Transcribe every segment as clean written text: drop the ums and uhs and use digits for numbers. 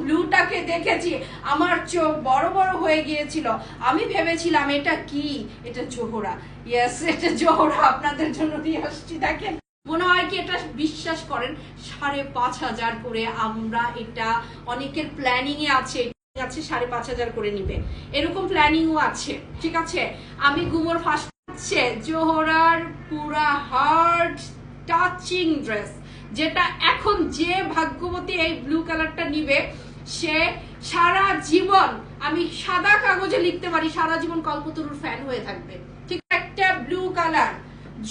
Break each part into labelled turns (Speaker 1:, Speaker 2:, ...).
Speaker 1: ব্লুটাকে দেখেছি আমার চোখ বড় বড় হয়ে গিয়েছিল। আমি ভেবেছিলাম এটা কি, এটা জোহরা। ইয়েস, এটা জোহরা আপনাদের জন্য নিয়ে আসছি। দেখেন, মনে হয় কি এটা বিশ্বাস করেন 5,500 করে। আমরা এটা অনেকের প্ল্যানিং এ আছে 5,500 করে নিবে, এরকম প্ল্যানিংও আছে। ঠিক আছে, আমি গুমর ফার্স্ট হচ্ছে জোহরার পুরা হার্ট টাচিং ড্রেস, যেটা এখন যে ভাগ্যবতী এই ব্লু কালারটা নিবে সে সারা জীবন, আমি সাদা কাগজে লিখতে পারি, সারা জীবন কল্পতরুর ফ্যান হয়ে থাকবে। ঠিক, একটা ব্লু কালার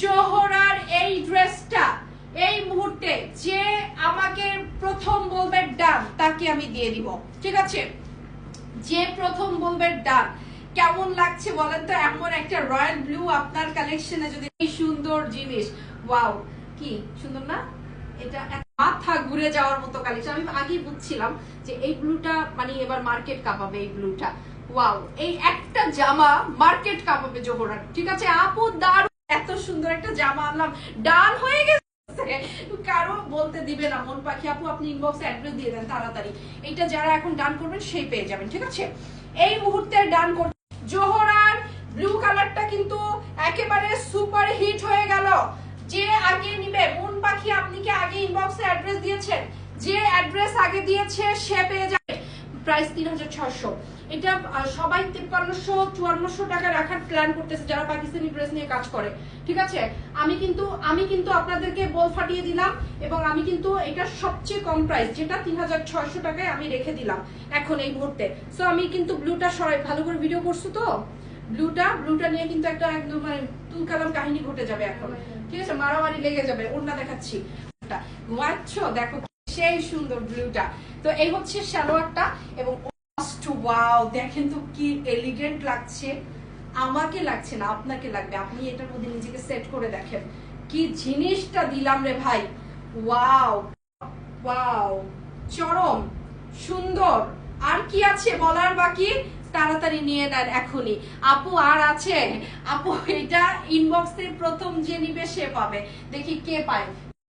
Speaker 1: জোহরার এই ড্রেসটা এই মুহূর্তে যে আমাকে প্রথম বলবে ডান তাকে আমি দিয়ে দিব। ঠিক আছে, যে প্রথম বলবে ডান। কেমন লাগছে বলেন তো এমন একটা রয়্যাল ব্লু আপনার কালেকশনে যদি এই সুন্দর জিনিস। ওয়াও, কি সুন্দর না? এটা মাথা ঘুরে যাওয়ার মতো কালেকশন। আমি আগেই বুঝছিলাম যে এই ব্লুটা মানে এবার মার্কেট কাঁপাবে এই ব্লুটা। ওয়াও, এই একটা জামা মার্কেট কাঁপাবে জোহরার। ঠিক আছে আপু, দারুণ, এত সুন্দর একটা জামা আনলাম, ডান হয়ে গেছে। কারো বলতে দিবে না মন পাখি আপু, আপনি ইনবক্সে অ্যাড্রেস দিয়ে দেন তাড়াতাড়ি। এইটা যারা এখন ডান করবেন সেই পেয়ে যাবেন। ঠিক আছে, এই মুহূর্তে ডান করতে জোহরার ব্লু কালারটা কিন্তু একেবারে সুপার হিট হয়ে গেল। যে আগে নিবে মন পাখি, আপনি কি আগে ইনবক্সে অ্যাড্রেস দিয়েছেন? যে অ্যাড্রেস আগে দিয়েছে সে পেয়ে যাবে। প্রাইস 3,600। এটা সবাই 5300-5400 টাকা রাখার প্ল্যান করতেছে যারা পাকিস্তানি ড্রেস নিয়ে কাজ করে। ঠিক আছে, আমি কিন্তু আপনাদেরকে বল ফাটিয়ে দিলাম, এবং আমি কিন্তু এটা সবচেয়ে কম প্রাইস যেটা 3,600 টাকায় আমি রেখে দিলাম এখন এই মুহূর্তে। সো আমি কিন্তু ব্লুটা সবাই ভালো করে ভিডিও করছো তো, ব্লুটা নিয়ে কিন্তু একটা একদম মানে তুলকালাম কাহিনী ঘটে যাবে এখন। ঠিক আছে, মারামারি লেগে যাবে। ওড়না দেখাচ্ছি, ঘুমাচ্ছো দেখো সেই সুন্দর ব্লুটা। তো এই হচ্ছে সালোয়ারটা, এবং ওয়াও দেখেন তো কি এলিগেন্ট লাগছে। আমাকে লাগছে না, আপনাকে লাগবে। আপনি এটার মধ্যে নিজেকে সেট করে দেখেন কি জিনিসটা দিলাম রে ভাই। ওয়াও ওয়াও, চরম সুন্দর। আর কি আছে বলার বাকি? তাড়াতাড়ি নিয়ে নেন এখনই। আপু আর আছে? আপু এটা ইনবক্সে প্রথম যে নিবে সে পাবে। দেখি কে পায়।